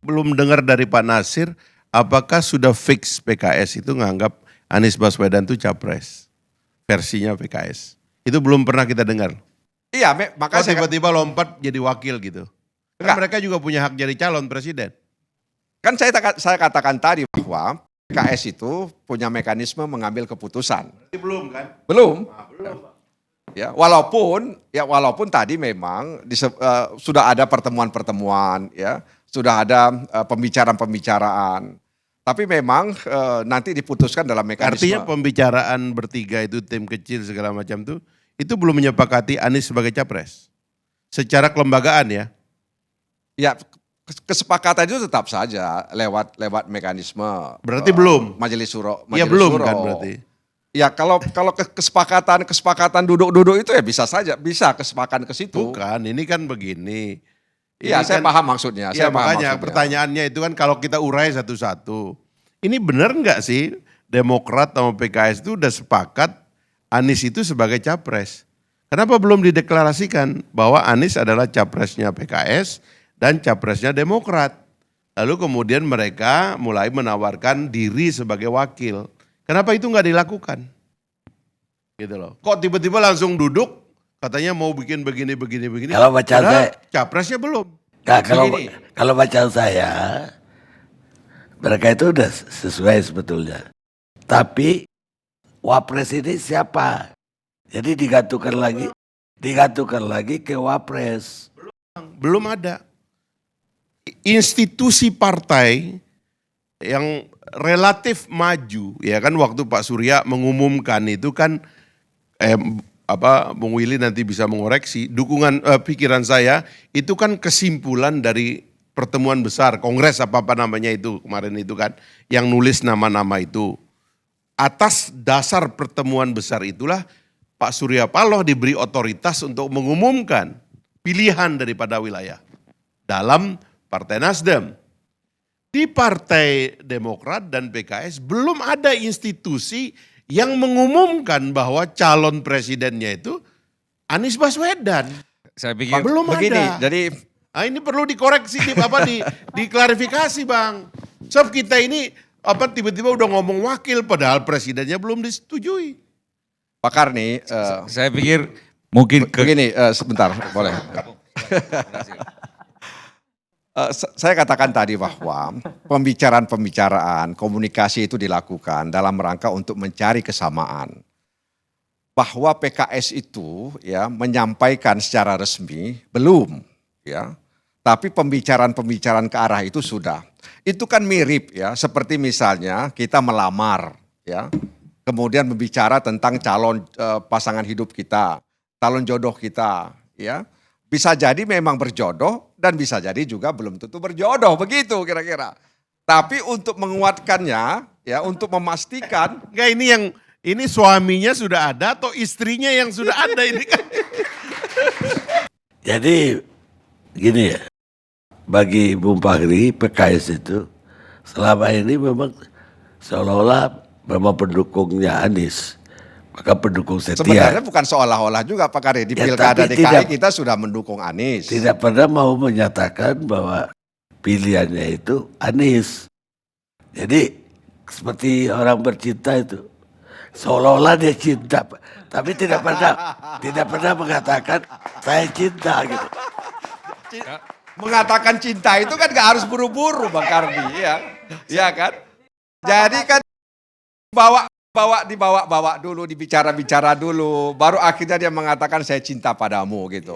belum dengar dari Pak Nasir, apakah sudah fix PKS itu nganggap Anies Baswedan itu capres versinya PKS? Itu belum pernah kita dengar. Iya, makanya tiba-tiba lompat jadi wakil gitu. Kan mereka juga punya hak jadi calon presiden. Kan saya katakan tadi bahwa PKS itu punya mekanisme mengambil keputusan. Belum kan? Belum. Ya, walaupun tadi memang sudah ada pertemuan-pertemuan, ya, sudah ada pembicaraan-pembicaraan. Tapi memang nanti diputuskan dalam mekanisme. Artinya pembicaraan bertiga itu tim kecil segala macam tuh, itu belum menyepakati Anies sebagai capres. Secara kelembagaan ya. Ya, kesepakatan itu tetap saja lewat mekanisme. Berarti belum. Majelis Syuro. Iya belum kan berarti. Ya kalau kesepakatan duduk-duduk itu ya bisa saja, bisa kesepakatan ke situ. Bukan, ini kan begini. Iya, saya paham maksudnya. Iya makanya pertanyaannya itu kan kalau kita urai satu-satu. Ini benar nggak sih Demokrat sama PKS itu udah sepakat Anies itu sebagai capres? Kenapa belum dideklarasikan bahwa Anies adalah capresnya PKS dan capresnya Demokrat? Lalu kemudian mereka mulai menawarkan diri sebagai wakil. Kenapa itu nggak dilakukan? Gitu loh. Kok tiba-tiba langsung duduk katanya mau bikin begini. Kalau bacaan saya, capresnya belum. Nah, kalau bacaan saya, mereka itu udah sesuai sebetulnya. Tapi wapres ini siapa? Jadi digantungkan lagi ke wapres. Belum ada. Institusi partai yang relatif maju, ya kan waktu Pak Surya mengumumkan itu kan, Bung Willy nanti bisa mengoreksi, dukungan pikiran saya itu kan kesimpulan dari pertemuan besar, kongres apa namanya itu kemarin itu kan, yang nulis nama-nama itu. Atas dasar pertemuan besar itulah Pak Surya Paloh diberi otoritas untuk mengumumkan pilihan daripada wilayah dalam Partai Nasdem. Di Partai Demokrat dan PKS belum ada institusi yang mengumumkan bahwa calon presidennya itu Anies Baswedan. Saya pikir belum begini, ada. jadi ini perlu dikoreksi, diklarifikasi Bang. Sebab kita ini tiba-tiba udah ngomong wakil padahal presidennya belum disetujui. Pak Karni, saya pikir mungkin begini, sebentar boleh. Saya katakan tadi bahwa pembicaraan, komunikasi itu dilakukan dalam rangka untuk mencari kesamaan. Bahwa PKS itu ya menyampaikan secara resmi belum, ya. Tapi pembicaraan ke arah itu sudah. Itu kan mirip ya, seperti misalnya kita melamar, ya. Kemudian berbicara tentang calon pasangan hidup kita, calon jodoh kita, ya. Bisa jadi memang berjodoh dan bisa jadi juga belum tentu berjodoh, begitu kira-kira. Tapi untuk menguatkannya, ya untuk memastikan. Enggak, ini suaminya sudah ada atau istrinya yang sudah ada ini kan. Jadi gini ya, bagi Bung Fahri PKS itu selama ini memang seolah-olah memang pendukungnya Anies. Maka pendukung setia. Sebenarnya bukan seolah-olah juga Pak Karni. Di Pilkada DKI kita sudah mendukung Anies. Tidak pernah mau menyatakan bahwa pilihannya itu Anies. Jadi seperti orang bercinta itu. Seolah-olah dia cinta. Tapi tidak pernah mengatakan saya cinta gitu. Mengatakan cinta itu kan gak harus buru-buru Bang Karni. Ya kan? Jadi kan dibawa dulu, dibicara dulu, baru akhirnya dia mengatakan saya cinta padamu gitu.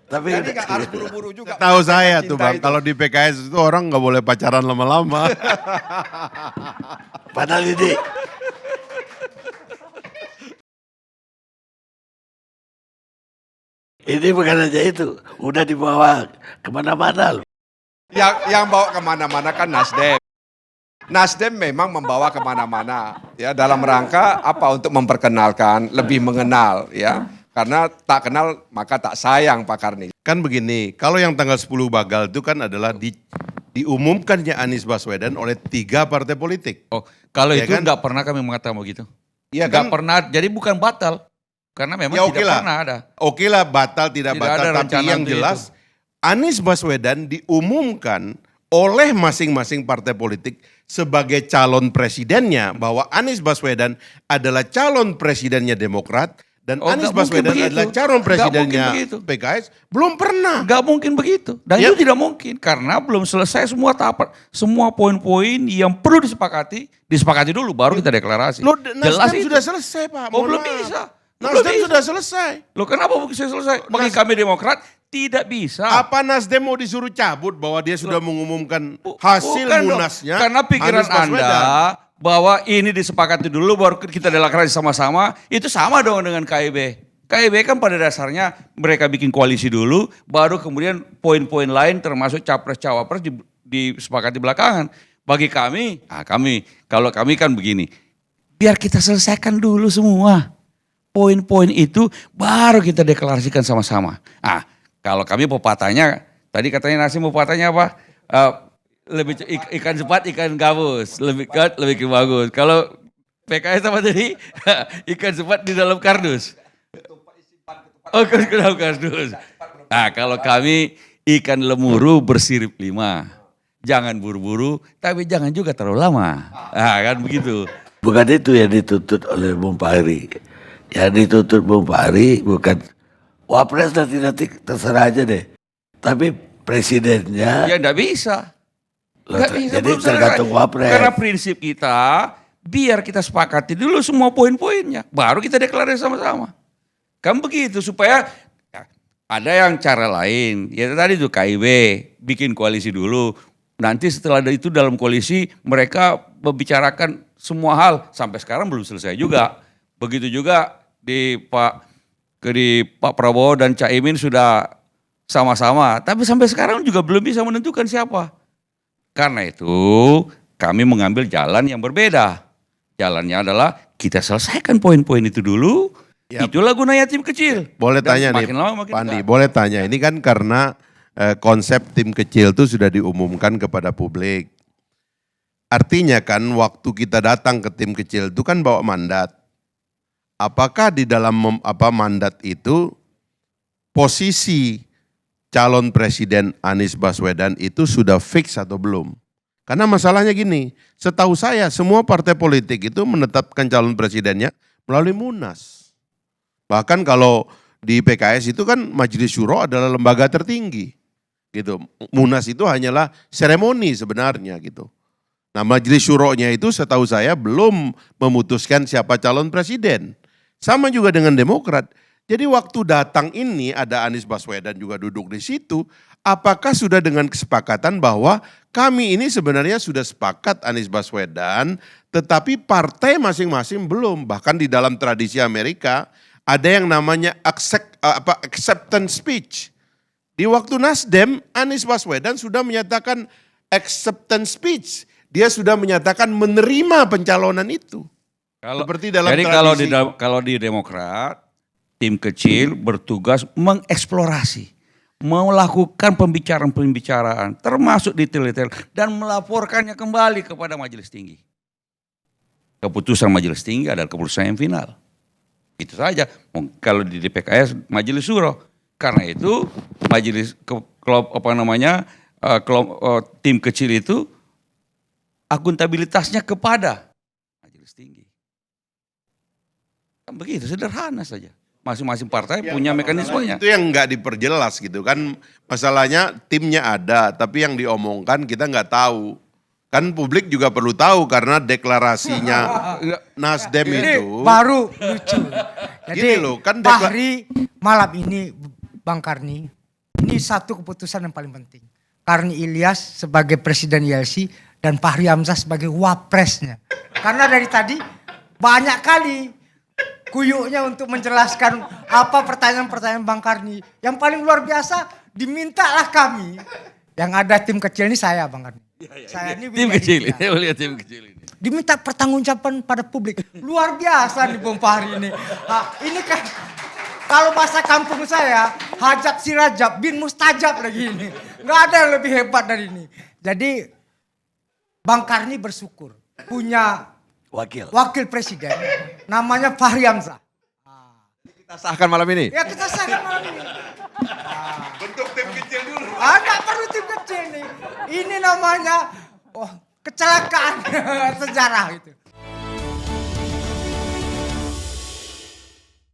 Tapi jadi gak harus buru-buru juga. Tahu saya tuh Bang, kalau di PKS itu orang nggak boleh pacaran lama-lama. Padahal ini bukan aja itu, udah dibawa kemana-mana loh. Yang bawa kemana-mana kan Nasdem. Nasdem memang membawa kemana-mana ya dalam rangka apa untuk memperkenalkan, lebih mengenal ya. Karena tak kenal maka tak sayang Pak Karni. Kan begini, kalau yang tanggal 10 Bagal itu kan adalah diumumkannya Anies Baswedan oleh 3 partai politik. Oh, kalau ya itu kan? nggak pernah kami mengatakan begitu. Iya Nggak kan? pernah, jadi bukan batal. Karena memang Ya, tidak pernah ada. Oke lah batal tidak Tidak batal, ada tapi rencana yang untuk jelas Anies Baswedan diumumkan oleh masing-masing partai politik sebagai calon presidennya, bahwa Anies Baswedan adalah calon presidennya Demokrat dan Oh, Anies nggak mungkin Baswedan begitu. adalah calon Nggak presidennya mungkin begitu. PKS, belum pernah. Nggak mungkin begitu. Dan Ya. itu tidak mungkin karena belum selesai semua tahapan, semua poin-poin yang perlu disepakati dulu baru kita deklarasi. Loh, Jelas Nasdem itu. sudah selesai, Pak. Oh, Mohon belum maaf. bisa. Nasdem Belum sudah selesai. Loh, kenapa bisa selesai? Bagi kami Demokrat tidak bisa. Apa Nasdem mau disuruh cabut bahwa dia sudah mengumumkan hasil Bukan dong. munasnya? Karena pikiran Anies Baswedan? Anda bahwa ini disepakati dulu baru kita deklarasi sama-sama, itu sama dong dengan KIB. KIB kan pada dasarnya mereka bikin koalisi dulu, baru kemudian poin-poin lain termasuk capres-cawapres disepakati belakangan. Bagi kami, kalau kami kan begini, biar kita selesaikan dulu semua. Poin-poin itu baru kita deklarasikan sama-sama. Ah, kalau kami pepatahnya, tadi katanya Nasim pepatahnya apa? Ikan cepat, ikan gabus. Lebih bagus. Kalau PKS apa tadi? Ikan cepat di dalam kardus. Oh, ke dalam kardus. Nah, kalau kami ikan lemuru bersirip 5. Jangan buru-buru, tapi jangan juga terlalu lama. Nah, kan begitu. Bukan itu yang dituntut oleh Bung Fahri. Yang dituntut Bung Fahri bukan wapres nanti terserah aja deh. Tapi presidennya Ya enggak bisa. Loh, Nggak bisa, jadi belum selesai. tergantung wapres. Karena prinsip kita, biar kita sepakati dulu semua poin-poinnya. Baru kita deklarasi sama-sama. Kan begitu, supaya ya, ada yang cara lain. Ya tadi tuh KIB, bikin koalisi dulu. Nanti setelah itu dalam koalisi mereka membicarakan semua hal. Sampai sekarang belum selesai juga. Begitu juga di Pak Prabowo dan Cak Imin sudah sama-sama. Tapi sampai sekarang juga belum bisa menentukan siapa. Karena itu kami mengambil jalan yang berbeda. Jalannya adalah kita selesaikan poin-poin itu dulu. Ya. Itulah gunanya tim kecil. Boleh Dan tanya nih, makin lama makin Pak Andi, besar. boleh tanya. Ini kan karena konsep tim kecil itu sudah diumumkan kepada publik. Artinya kan waktu kita datang ke tim kecil itu kan bawa mandat. Apakah di dalam mandat itu posisi calon presiden Anies Baswedan itu sudah fix atau belum? Karena masalahnya gini, setahu saya semua partai politik itu menetapkan calon presidennya melalui Munas. Bahkan kalau di PKS itu kan Majelis Syuro adalah lembaga tertinggi. Gitu. Munas itu hanyalah seremoni sebenarnya gitu. Nah, Majelis Syuro-nya itu setahu saya belum memutuskan siapa calon presiden. Sama juga dengan Demokrat. Jadi waktu datang ini ada Anies Baswedan juga duduk di situ. Apakah sudah dengan kesepakatan bahwa kami ini sebenarnya sudah sepakat Anies Baswedan, tetapi partai masing-masing belum. Bahkan di dalam tradisi Amerika ada yang namanya acceptance speech. Di waktu Nasdem, Anies Baswedan sudah menyatakan acceptance speech. Dia sudah menyatakan menerima pencalonan itu. Seperti dalam jadi tradisi. kalau di Demokrat, tim kecil bertugas mengeksplorasi, melakukan pembicaraan-pembicaraan, termasuk detail-detail, dan melaporkannya kembali kepada Majelis Tinggi. Keputusan Majelis Tinggi adalah keputusan yang final. Itu saja. Kalau di PKS Majelis Syuro, karena itu tim kecil itu akuntabilitasnya kepada Majelis Tinggi. Kan begitu, sederhana saja. Masing-masing partai punya mekanismenya. Itu yang nggak diperjelas gitu kan. Masalahnya timnya ada, tapi yang diomongkan kita nggak tahu. Kan publik juga perlu tahu karena deklarasinya Nasdem Ini itu. baru lucu. Jadi Gini loh, kan Fahri malam ini Bang Karni, ini satu keputusan yang paling penting. Karni Ilyas sebagai Presiden YLC dan Fahri Hamzah sebagai wapresnya. Karena dari tadi banyak kali kuyuknya untuk menjelaskan apa pertanyaan-pertanyaan Bang Karni. Yang paling luar biasa dimintalah kami. Yang ada tim kecil ini saya Bang Karni. Saya ini Tim Widya kecil, Ditya. saya melihat tim kecil ini. Diminta pertanggungjawaban pada publik. Luar biasa nih Bung Fahri ini. Ini kan kalau bahasa kampung saya, hajat sirajab bin mustajab lagi ini. Nggak ada yang lebih hebat dari ini. Jadi Bang Karni bersyukur punya wakil presiden namanya Fahri Hamzah. Kita sahkan malam ini. Ya kita sahkan malam ini. Bentuk tim kecil dulu. Nggak perlu tim kecil nih. Ini namanya kecelakaan sejarah itu.